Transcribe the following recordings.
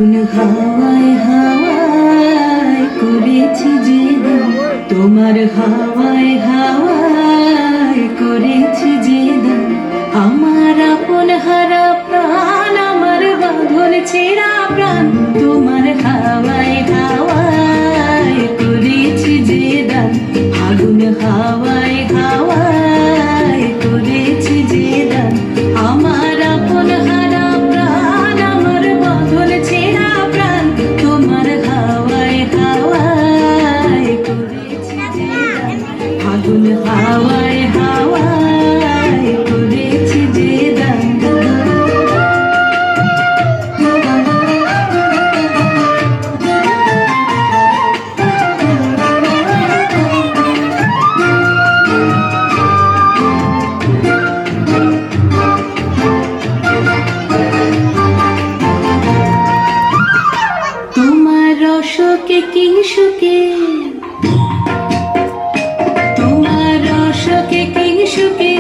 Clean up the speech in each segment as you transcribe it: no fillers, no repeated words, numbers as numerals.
হাওয়ায় হাওয়ায় করেছি যে দান, তোমার হাওয়ায় হাওয়ায় করেছি যে দান। আমার আপন হারা প্রাণ, আমার বাঁধন ছেঁড়া প্রাণ, তোমার হাওয়ায় হাওয়ায় করেছি যে দান। আগুন হাওয়ায় হাওয়ায় করেছি যে দান। আমার আপন হারা প্রাণ, আমার বাঁধন ছেঁড়া প্রাণ, তোমার হাওয়ায় হাওয়ায় করেছি যে দান। আগুন হাওয়ায় হাওয়ায় করেছি যে দান। তোমার রসকে কিংসুকে, তোমার রসকে কিংসুকে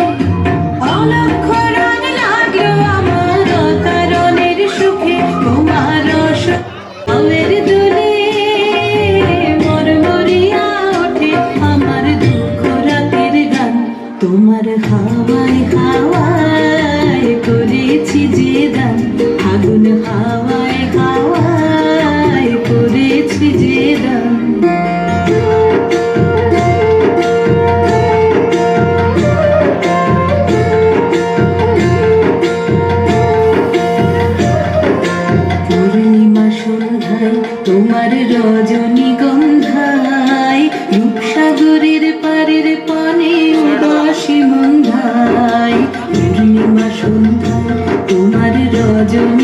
অলক্ষ রং লাগলো আমার অকারণের সুখে। তোমার রস আমের দোলে মরমরিয়া ওঠে আমার দুঃখ রাতের গান। তোমার হাওয়ায় হাওয়ায় করেছি যে দান। আগুন হাওয়ায় হাওয়ায় করেছি যে দান। পূর্ণিমা সন্ধ্যায় তোমার রজনীগন্ধায়, রূপসাগরের পারের পানে উদাসী মন্ধায়। পূর্ণিমা সন্ধ্যায় তোমার রজনী